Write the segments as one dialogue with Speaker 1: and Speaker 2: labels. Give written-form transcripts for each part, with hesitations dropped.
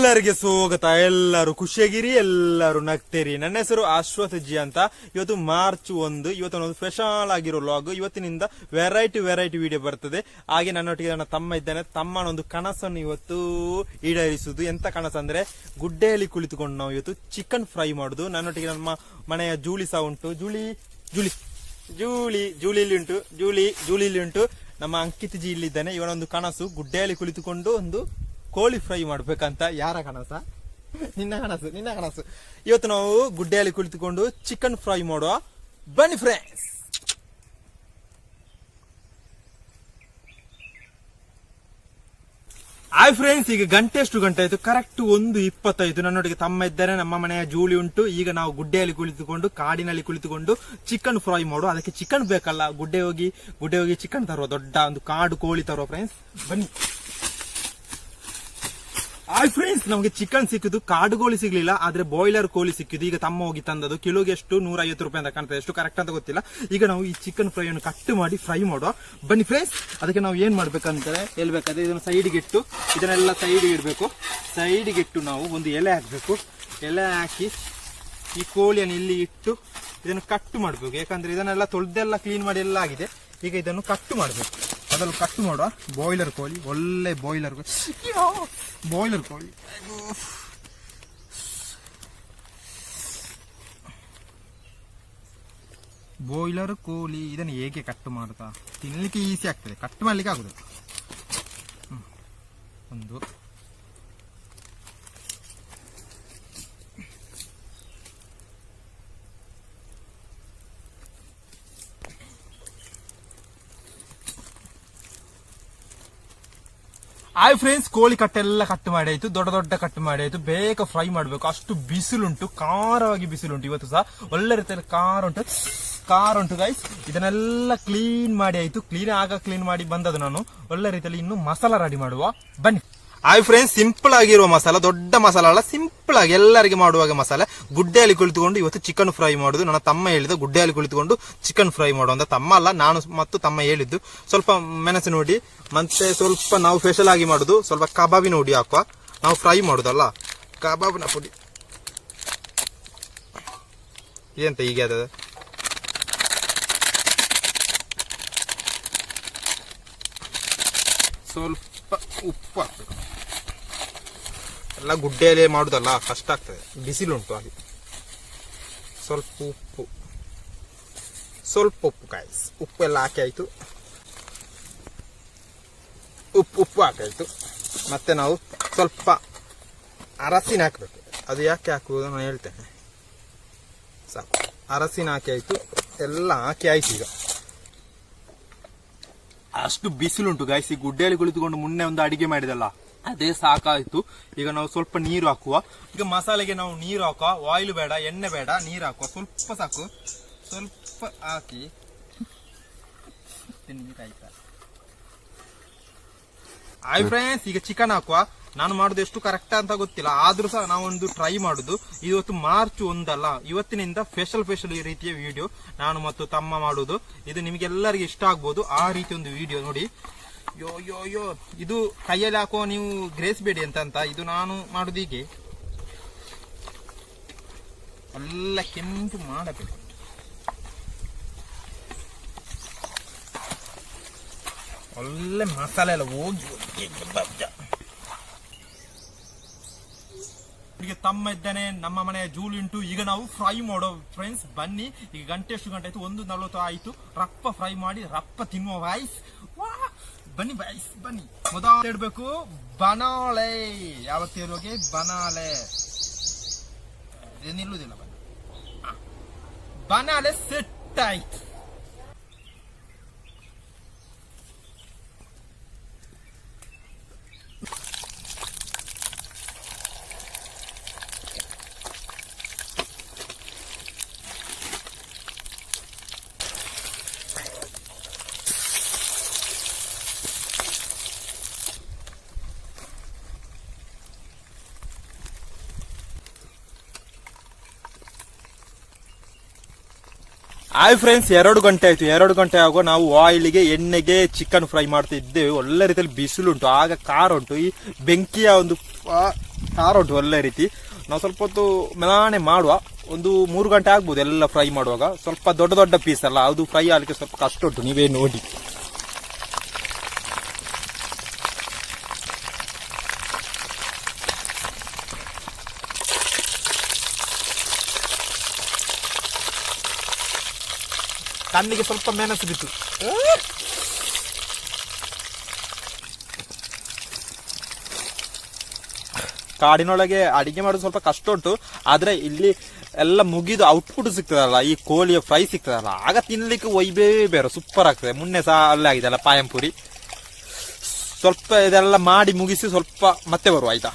Speaker 1: ಎಲ್ಲರಿಗೆ ಸ್ವಾಗತ. ಎಲ್ಲರೂ ಖುಷಿಯಾಗಿರಿ, ಎಲ್ಲರೂ ನಗ್ತೇರಿ. ನನ್ನ ಹೆಸರು ಅಶ್ವಥ್ ಜಿ ಅಂತ. ಇವತ್ತು ಮಾರ್ಚ್ 1. ಇವತ್ತೊಂದು ಸ್ಪೆಷಲ್ ಆಗಿರೋ ವ್ಲಾಗ್. ಇವತ್ತಿನಿಂದ ವೆರೈಟಿ ವಿಡಿಯೋ ಬರ್ತದೆ. ಹಾಗೆ ನನ್ನೊಟ್ಟಿಗೆ ನನ್ನ ತಮ್ಮ ಇದ್ದಾನೆ. ತಮ್ಮನ ಒಂದು ಕನಸನ್ನು ಇವತ್ತು ಈಡೇರಿಸುದು. ಎಂತ ಕನಸು ಅಂದ್ರೆ ಗುಡ್ಡೆಯಲ್ಲಿ ಕುಳಿತುಕೊಂಡು ನಾವು ಇವತ್ತು ಚಿಕನ್ ಫ್ರೈ ಮಾಡುದು. ನನ್ನೊಟ್ಟಿಗೆ ನಮ್ಮ ಮನೆಯ ಜೂಲಿ ಸಹ ಉಂಟು. ಜೂಲಿಲಿ ಉಂಟು. ನಮ್ಮ ಅಂಕಿತ್ ಜಿ ಇಲ್ಲಿದ್ದಾನೆ. ಇವನೊಂದು ಕನಸು ಗುಡ್ಡೆಯಲ್ಲಿ ಕುಳಿತುಕೊಂಡು ಒಂದು ಕೋಳಿ ಫ್ರೈ ಮಾಡ್ಬೇಕಂತ. ಯಾರ ಕನಸ? ನಿನ್ನ ಕನಸು. ಇವತ್ತು ನಾವು ಗುಡ್ಡೆಯಲ್ಲಿ ಕುಳಿತುಕೊಂಡು ಚಿಕನ್ ಫ್ರೈ ಮಾಡುವ. ಬನ್ನಿ ಫ್ರೆಂಡ್ಸ್. ಹಾಯ್ ಫ್ರೆಂಡ್ಸ್, ಈಗ ಎಷ್ಟು ಗಂಟೆ ಆಯ್ತು? ಕರೆಕ್ಟ್ 1:25. ನನ್ನೊಟ್ಟಿಗೆ ತಮ್ಮ ಇದ್ದಾರೆ, ನಮ್ಮ ಮನೆಯ ಜೂಲಿ ಉಂಟು. ಈಗ ನಾವು ಗುಡ್ಡೆಯಲ್ಲಿ ಕುಳಿತುಕೊಂಡು ಕಾಡಿನಲ್ಲಿ ಕುಳಿತುಕೊಂಡು ಚಿಕನ್ ಫ್ರೈ ಮಾಡುವ. ಅದಕ್ಕೆ ಚಿಕನ್ ಬೇಕಲ್ಲ, ಗುಡ್ಡೆ ಹೋಗಿ ಚಿಕನ್ ತರುವ. ದೊಡ್ಡ ಒಂದು ಕಾಡು ಕೋಳಿ ತರುವ. ಫ್ರೆಂಡ್ಸ್ ಬನ್ನಿ. ಹಾಯ್ ಫ್ರೆಂಡ್ಸ್, ನಮಗೆ ಚಿಕನ್ ಸಿಕ್ಕಿದ್ದು. ಕಾಡು ಕೋಳಿ ಸಿಗ್ಲಿಲ್ಲ, ಆದ್ರೆ ಬಾಯ್ಲರ್ ಕೋಳಿ ಸಿಕ್ಕಿದ್ದು. ಈಗ ತಮ್ಮ ಹೋಗಿ ತಂದದ್ದು. ಕಿಲೋಗೆ ಎಷ್ಟು 150 ರೂಪಾಯಿ ಅಂತ ಕಾಣ್ತದೆ. ಎಷ್ಟು ಕರೆಕ್ಟ್ ಅಂತ ಗೊತ್ತಿಲ್ಲ. ಈಗ ನಾವು ಈ ಚಿಕನ್ ಫ್ರೈ ಅನ್ನು ಕಟ್ ಮಾಡಿ ಫ್ರೈ ಮಾಡುವ. ಬನ್ನಿ ಫ್ರೆಂಡ್ಸ್. ಅದಕ್ಕೆ ನಾವು ಏನ್ ಮಾಡ್ಬೇಕಂದ್ರೆ ಹೇಳ್ಬೇಕಾದ್ರೆ ಇದನ್ನು ಸೈಡ್ಗೆ ಇಟ್ಟು, ಇದನ್ನೆಲ್ಲ ಸೈಡ್ಗೆ ಇಡಬೇಕು. ಸೈಡ್ಗೆ ಇಟ್ಟು ನಾವು ಒಂದು ಎಲೆ ಹಾಕ್ಬೇಕು. ಎಲೆ ಹಾಕಿ ಈ ಕೋಳಿಯನ್ನು ಇಲ್ಲಿ ಇಟ್ಟು ಇದನ್ನು ಕಟ್ ಮಾಡ್ಬೇಕು. ಯಾಕಂದ್ರೆ ಇದನ್ನೆಲ್ಲ ತೊಳೆದೆಲ್ಲ ಕ್ಲೀನ್ ಮಾಡಿ ಎಲ್ಲ ಆಗಿದೆ. ಈಗ ಇದನ್ನು ಕಟ್ ಮಾಡ್ಬೇಕು. ಅದನ್ನು ಕಟ್ ಮಾಡುವ. ಬಾಯ್ಲರ್ ಕೋಳಿ, ಒಳ್ಳೆ ಬಾಯ್ಲರ್ ಕೋಳಿ. ಬಾಯ್ಲರ್ ಕೋಳಿ ಇದನ್ನು ಹೇಗೆ ಕಟ್ ಮಾಡುತ್ತಾ? ತಿನ್ಲಿಕ್ಕೆ ಈಸಿ ಆಗ್ತದೆ, ಕಟ್ ಮಾಡ್ಲಿಕ್ಕೆ ಆಗುದು. ಒಂದು ಹಾಯ್ ಫ್ರೆಂಡ್ಸ್, ಕೋಳಿ ಕಟ್ಟೆಲ್ಲ ಕಟ್ ಮಾಡಿ ಆಯ್ತು. ದೊಡ್ಡ ಕಟ್ ಮಾಡಿ ಆಯ್ತು. ಬೇಗ ಫ್ರೈ ಮಾಡ್ಬೇಕು. ಅಷ್ಟು ಬಿಸಿಲುಂಟು, ಖಾರವಾಗಿ ಬಿಸಿಲುಂಟು. ಇವತ್ತು ಸಹ ಒಳ್ಳೆ ರೀತಿಯಲ್ಲಿ ಕಾರ್ ಉಂಟು ಗೈಸ್. ಇದನ್ನೆಲ್ಲ ಕ್ಲೀನ್ ಮಾಡಿ ಆಯ್ತು. ಕ್ಲೀನ್ ಮಾಡಿ ಬಂದದ್ದು ನಾನು. ಒಳ್ಳೆ ರೀತಿಯಲ್ಲಿ ಇನ್ನು ಮಸಾಲ ರೆಡಿ ಮಾಡುವ. ಬನ್ನಿ. ಹಾಯ್ ಫ್ರೆಂಡ್ಸ್, ಸಿಂಪಲ್ ಆಗಿರುವ ಮಸಾಲ, ದೊಡ್ಡ ಮಸಾಲ ಅಲ್ಲ, ಸಿಂಪಲ್ ಆಗಿ ಎಲ್ಲರಿಗೆ ಮಾಡುವಾಗ ಮಸಾಲೆ. ಗುಡ್ಡೆಯಲ್ಲಿ ಕುಳಿತುಕೊಂಡು ಇವತ್ತು ಚಿಕನ್ ಫ್ರೈ ಮಾಡುದು. ನನ್ನ ತಮ್ಮ ಹೇಳಿದ ಗುಡ್ಡೆಯಲ್ಲಿ ಕುಳಿತುಕೊಂಡು ಚಿಕನ್ ಫ್ರೈ ಮಾಡುವಂತ. ತಮ್ಮ ಅಲ್ಲ, ನಾನು ಮತ್ತು ತಮ್ಮ ಹೇಳಿದ್ದು. ಸ್ವಲ್ಪ ಮೆಣಸು ನೋಡಿ, ಮತ್ತೆ ಸ್ವಲ್ಪ ನಾವು ಸ್ಪೆಷಲ್ ಆಗಿ ಮಾಡುದು ಸ್ವಲ್ಪ ಕಬಾಬಿನ ಹುಡಿ ಹಾಕುವ. ನಾವು ಫ್ರೈ ಮಾಡುದಲ್ಲ, ಕಬಾಬ್ನ ಪುಡಿ. ಎಂತ ಹೀಗೆ ಅದ? ಸ್ವಲ್ಪ ಉಪ್ಪು ಹಾಕ್ಬೇಕು. ಎಲ್ಲ ಗುಡ್ಡೆಯಲ್ಲೇ ಮಾಡುದಲ್ಲ, ಕಷ್ಟ ಆಗ್ತದೆ, ಬಿಸಿಲುಂಟು. ಅಲ್ಲಿ ಸ್ವಲ್ಪ ಉಪ್ಪು ಕಾಯಿಸ್. ಉಪ್ಪು ಎಲ್ಲ ಹಾಕಿ ಆಯ್ತು. ಉಪ್ಪು ಹಾಕಾಯ್ತು. ಮತ್ತೆ ನಾವು ಸ್ವಲ್ಪ ಅರಸಿನ ಹಾಕ್ಬೇಕು. ಅದು ಯಾಕೆ ಹಾಕುವುದು ನಾನು ಹೇಳ್ತೇನೆ. ಸಾಕು, ಅರಸಿನ ಹಾಕಿ ಆಯ್ತು. ಎಲ್ಲ ಹಾಕಿ ಆಯ್ತು. ಈಗ ಅಷ್ಟು ಬಿಸಿಲುಂಟು ಗಾಯ್ಸ್. ಈ ಗುಡ್ಡೆಯಲ್ಲಿ ಕುಳಿತುಕೊಂಡು ಮೊನ್ನೆ ಒಂದು ಅಡಿಗೆ ಮಾಡಿದಲ್ಲ, ಅದೇ ಸಾಕಾಯ್ತು. ಈಗ ನಾವು ಸ್ವಲ್ಪ ನೀರು ಹಾಕುವ. ಈಗ ಮಸಾಲೆಗೆ ನಾವು ನೀರು ಹಾಕುವ. ಆಯಿಲ್ ಬೇಡ, ಎಣ್ಣೆ ಬೇಡ, ನೀರು ಹಾಕುವ. ಸ್ವಲ್ಪ ಸಾಕು. ಸ್ವಲ್ಪ ಹಾಕಿ ನೀರಾಯ್ತಾ? ಹಾಯ್ ಫ್ರೆಂಡ್ಸ್, ಈಗ ಚಿಕನ್ ಹಾಕುವ. ನಾನು ಮಾಡುದು ಎಷ್ಟು ಕರೆಕ್ಟ್ ಅಂತ ಗೊತ್ತಿಲ್ಲ, ಆದ್ರೂ ಸಹ ನಾವೊಂದು ಟ್ರೈ ಮಾಡುದು. ಇವತ್ತು ಮಾರ್ಚ್ 1 ಅಲ್ಲ, ಇವತ್ತಿನಿಂದ ಸ್ಪೆಷಲ್ ಈ ರೀತಿಯ ವಿಡಿಯೋ ನಾನು ಮತ್ತು ತಮ್ಮ ಮಾಡುದು. ಇದು ನಿಮಗೆಲ್ಲರಿಗೆ ಇಷ್ಟ ಆಗ್ಬೋದು. ಆ ರೀತಿ ಒಂದು ವಿಡಿಯೋ ನೋಡಿ. ಯೋ ಇದು ಕೈಯಲ್ಲಿ ಹಾಕುವ, ನೀವು ಗ್ರೇಸ್ಬೇಡಿ ಅಂತ. ಇದು ನಾನು ಮಾಡುದು ಹೀಗೆ ಎಲ್ಲ ಕೆಂಪು ಮಾಡಬೇಕು. ಒಳ್ಳೆ ಮಸಾಲೆ ಎಲ್ಲ ಹೋಗಿ ಈಗ ತಮ್ಮ ಇದ್ದಾನೆ, ನಮ್ಮ ಮನೆಯ ಜೂಲಿ ಉಂಟು. ಈಗ ನಾವು ಫ್ರೈ ಮಾಡೋ ಫ್ರೆಂಡ್ಸ್. ಬನ್ನಿ. ಈಗ ಎಷ್ಟು ಗಂಟೆ ಆಯ್ತು? 1:40 ಆಯ್ತು. ರಪ್ಪ ಫ್ರೈ ಮಾಡಿ ರಪ್ಪ ತಿನ್ನುವ ವಾಯ್ಸ್. ಬನ್ನಿ ಬಾಯ್ಸ್, ಬನ್ನಿ. ಮೊದಲು ಇಡ್ಬೇಕು ಬನಾಳೆ. ಯಾವತ್ತು ಇರುವಾಗೆ ಬನಾಳೆ ನಿಲ್ಲುದಿಲ್ಲ. ಬನಾಳೆ ಸೆಟ್ ಆಯ್ತು. ಹಾಯ್ ಫ್ರೆಂಡ್ಸ್, 2 ಗಂಟೆ ಆಯ್ತು. 2 ಗಂಟೆ ಆಗುವ ನಾವು ಆಯಿಲ್ಗೆ ಎಣ್ಣೆಗೆ ಚಿಕನ್ ಫ್ರೈ ಮಾಡ್ತಾ ಇದ್ದೇವೆ. ಒಳ್ಳೆ ರೀತಿಯಲ್ಲಿ ಬಿಸಿಲುಂಟು, ಆಗ ಕಾರ್ ಉಂಟು. ಈ ಬೆಂಕಿಯ ಒಂದು ಖಾರ ಉಂಟು ಒಳ್ಳೆ ರೀತಿ. ನಾವು ಸ್ವಲ್ಪ ಹೊತ್ತು ಮೆಲಾನೆ ಮಾಡುವ, ಒಂದು 3 ಗಂಟೆ ಆಗ್ಬೋದು ಎಲ್ಲ ಫ್ರೈ ಮಾಡುವಾಗ. ಸ್ವಲ್ಪ ದೊಡ್ಡ ದೊಡ್ಡ ಪೀಸ್ ಅಲ್ಲ, ಅದು ಫ್ರೈ ಆಗಲಿಕ್ಕೆ ಸ್ವಲ್ಪ ಕಷ್ಟ ಉಂಟು, ನೀವೇ ನೋಡಿ. ಕಣ್ಣಿಗೆ ಸ್ವಲ್ಪ ಮೆಣಸು ಬಿತ್ತು. ಕಾಡಿನೊಳಗೆ ಅಡಿಗೆ ಮಾಡೋದು ಸ್ವಲ್ಪ ಕಷ್ಟ ಉಂಟು, ಆದ್ರೆ ಇಲ್ಲಿ ಎಲ್ಲ ಮುಗಿದು ಔಟ್ಪುಟ್ ಸಿಗ್ತದಲ್ಲ, ಈ ಕೋಳಿಯ ಫ್ರೈ ಸಿಗ್ತದಲ್ಲ, ಆಗ ತಿನ್ಲಿಕ್ಕೆ ಒಯ್ಬೇ ಬೇರೆ ಸೂಪರ್ ಆಗ್ತದೆ. ಮೊನ್ನೆ ಸಹ ಅಲ್ಲೇ ಆಗಿದೆಲ್ಲ ಪಾಯಂಪುರಿ. ಸ್ವಲ್ಪ ಇದೆಲ್ಲ ಮಾಡಿ ಮುಗಿಸಿ ಸ್ವಲ್ಪ ಮತ್ತೆ ಬರುವ ಆಯ್ತಾ.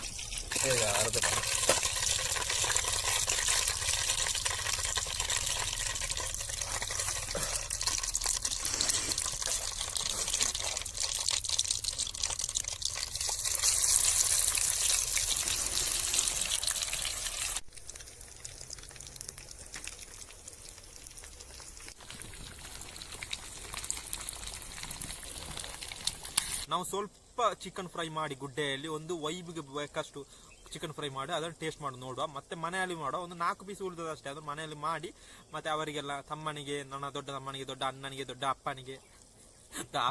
Speaker 1: ನಾವು ಸ್ವಲ್ಪ ಚಿಕನ್ ಫ್ರೈ ಮಾಡಿ ಗುಡ್ಡೆಯಲ್ಲಿ ಒಂದು ವೈಬಿಗೆ ಬೇಕಷ್ಟು ಚಿಕನ್ ಫ್ರೈ ಮಾಡಿ ಅದನ್ನು ಟೇಸ್ಟ್ ಮಾಡಿ ನೋಡುವ. ಮತ್ತೆ ಮನೆಯಲ್ಲಿ ಮಾಡುವ, ಒಂದು 4 ಪೀಸ್ ಉಳಿದದ ಅಷ್ಟೇ, ಅದನ್ನು ಮನೆಯಲ್ಲಿ ಮಾಡಿ ಮತ್ತೆ ಅವರಿಗೆಲ್ಲ, ತಮ್ಮನಿಗೆ, ನನ್ನ ದೊಡ್ಡ ತಮ್ಮನಿಗೆ, ದೊಡ್ಡ ಅಣ್ಣನಿಗೆ, ದೊಡ್ಡ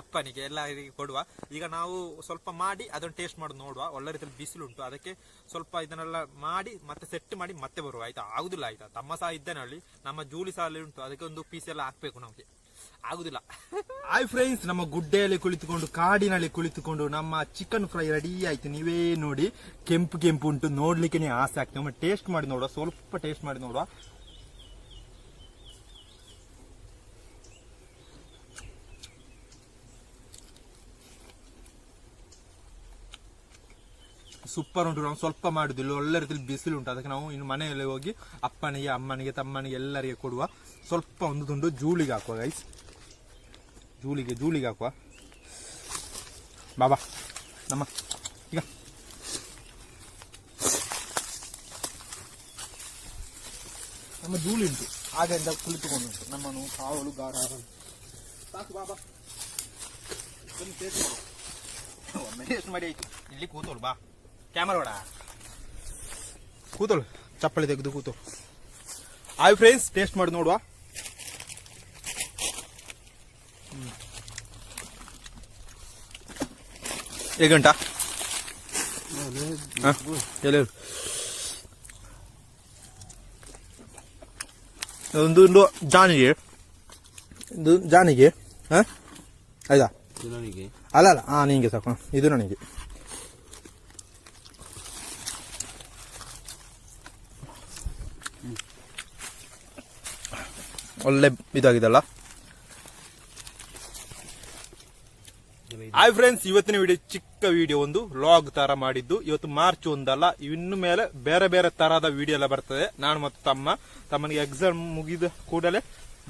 Speaker 1: ಅಪ್ಪನಿಗೆ ಎಲ್ಲರಿಗೆ ಕೊಡುವ. ಈಗ ನಾವು ಸ್ವಲ್ಪ ಮಾಡಿ ಅದನ್ನು ಟೇಸ್ಟ್ ಮಾಡಿ ನೋಡುವ. ಒಳ್ಳೆ ರೀತಿಯಲ್ಲಿ ಬಿಸಿಲುಂಟು, ಅದಕ್ಕೆ ಸ್ವಲ್ಪ ಇದನ್ನೆಲ್ಲ ಮಾಡಿ ಮತ್ತೆ ಸೆಟ್ ಮಾಡಿ ಮತ್ತೆ ಬರುವ ಆಯ್ತಾ. ಆಗುದಿಲ್ಲ ಆಯ್ತಾ, ತಮ್ಮ ಸಹ ಇದ್ದಾನೆ ಅಲ್ಲಿ, ನಮ್ಮ ಜೂಲಿ ಸಹ ಅಲ್ಲಿ ಉಂಟು, ಅದಕ್ಕೆ ಒಂದು ಪೀಸ್ ಎಲ್ಲ ಹಾಕ್ಬೇಕು ನಮಗೆ, ಆಗುದಿಲ್ಲ. ಹಾಯ್ ಫ್ರೆಂಡ್ಸ್, ನಮ್ಮ ಗುಡ್ಡೆಯಲ್ಲಿ ಕುಳಿತುಕೊಂಡು ಕಾಡಿನಲ್ಲಿ ಕುಳಿತುಕೊಂಡು ನಮ್ಮ ಚಿಕನ್ ಫ್ರೈ ರೆಡಿ ಆಯ್ತು. ನೀವೇ ನೋಡಿ, ಕೆಂಪು ಕೆಂಪು ಉಂಟು, ನೋಡ್ಲಿಕ್ಕೆ ಆಸೆ ಆಗ್ತದೆ. ಒಮ್ಮೆ ಟೇಸ್ಟ್ ಮಾಡಿ ನೋಡುವ, ಸ್ವಲ್ಪ ಟೇಸ್ಟ್ ಮಾಡಿ ನೋಡುವ. ಸೂಪರ್ ಉಂಟು. ನಾವು ಸ್ವಲ್ಪ ಮಾಡುದಿಲ್ಲ, ಒಳ್ಳೆ ರೀತಿಯಲ್ಲಿ ಬಿಸಿಲು ಉಂಟು, ಅದಕ್ಕೆ ನಾವು ಇನ್ನು ಮನೆಯಲ್ಲಿ ಹೋಗಿ ಅಪ್ಪನಿಗೆ, ಅಮ್ಮನಿಗೆ, ತಮ್ಮನಿಗೆ ಎಲ್ಲರಿಗೆ ಕೊಡುವ. ಸ್ವಲ್ಪ ಒಂದು ತುಂಡು ಜೂಳಿಗೆ ಹಾಕುವ ಗೈಸ್, ಜೂಳಿಗೆ ಹಾಕುವ. ಬಾಬಾ ನಮ್ಮ ಈಗ ನಮ್ಮ ಜೂಳಿ ಉಂಟು, ಹಾಗೆಂದ ಕುಳಿತುಕೊಂಡು ನಮ್ಮನ್ನು ಕಾವಲು ಗಾರ ಸಾಕು. ಬಾಬಾ ಟೇಸ್ಟ್ ಮಾಡಿ ಆಯ್ತು. ಇಲ್ಲಿ ಕೂತೋಳು, ಬಾ ಕ್ಯಾಮರಾ ಬೇಡ, ಕೂತೋಳು, ಚಪ್ಪಲಿ ತೆಗೆದು ಕೂತೋಳು. ಹಾಯ್ ಫ್ರೆಂಡ್ಸ್, ಟೇಸ್ಟ್ ಮಾಡಿ ನೋಡುವ. ಹೇಗುಂಟಾ? ಒಂದು ಜಾನಿಗೆ, ಇದು ಜಾನಿಗೆ, ಆಯ್ತಾ? ಅಲ್ಲ ನಿಂಗೆ ಸಾಕು, ಇದು ನನಗೆ. ಒಳ್ಳೆ ಇದಾಗಿದಲ್ಲ. ಹಾಯ್ ಫ್ರೆಂಡ್ಸ್, ಇವತ್ತಿನ ವಿಡಿಯೋ ಚಿಕ್ಕ ವಿಡಿಯೋ, ಒಂದು ವ್ಲಾಗ್ ತರ ಮಾಡಿದ್ದು. ಇವತ್ತು ಮಾರ್ಚ್ 1 ಅಲ್ಲ, ಇನ್ನು ಮೇಲೆ ಬೇರೆ ಬೇರೆ ತರಹದ ವಿಡಿಯೋ ಎಲ್ಲ ಬರ್ತದೆ. ನಾನು ಮತ್ತು ತಮ್ಮನಿಗೆ ಎಕ್ಸಾಮ್ ಮುಗಿದ ಕೂಡಲೇ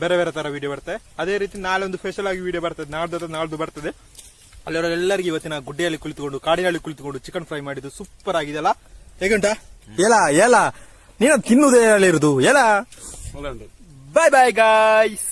Speaker 1: ಬೇರೆ ಬೇರೆ ತರ ವಿಡಿಯೋ ಬರ್ತದೆ. ಅದೇ ರೀತಿ ನಾಳೆ ಒಂದು ಸ್ಪೆಷಲ್ ಆಗಿ ವಿಡಿಯೋ ಬರ್ತದೆ, ನಾಳ್ದು ಬರ್ತದೆ. ಅಲ್ಲಿರೋ ಎಲ್ಲರಿಗೂ ಇವತ್ತಿನ ಗುಡ್ಡೆಯಲ್ಲಿ ಕುಳಿತುಕೊಂಡು, ಕಾಡಿನಲ್ಲಿ ಕುಳಿತುಕೊಂಡು ಚಿಕನ್ ಫ್ರೈ ಮಾಡಿದ್ದು ಸೂಪರ್ ಆಗಿದೆಲ್ಲ. ಹೇಗುಂಟಾ? ಏಲ ನೀನು ತಿನ್ನುವುದೇ ಹೇಳಿರುದು. Bye bye guys.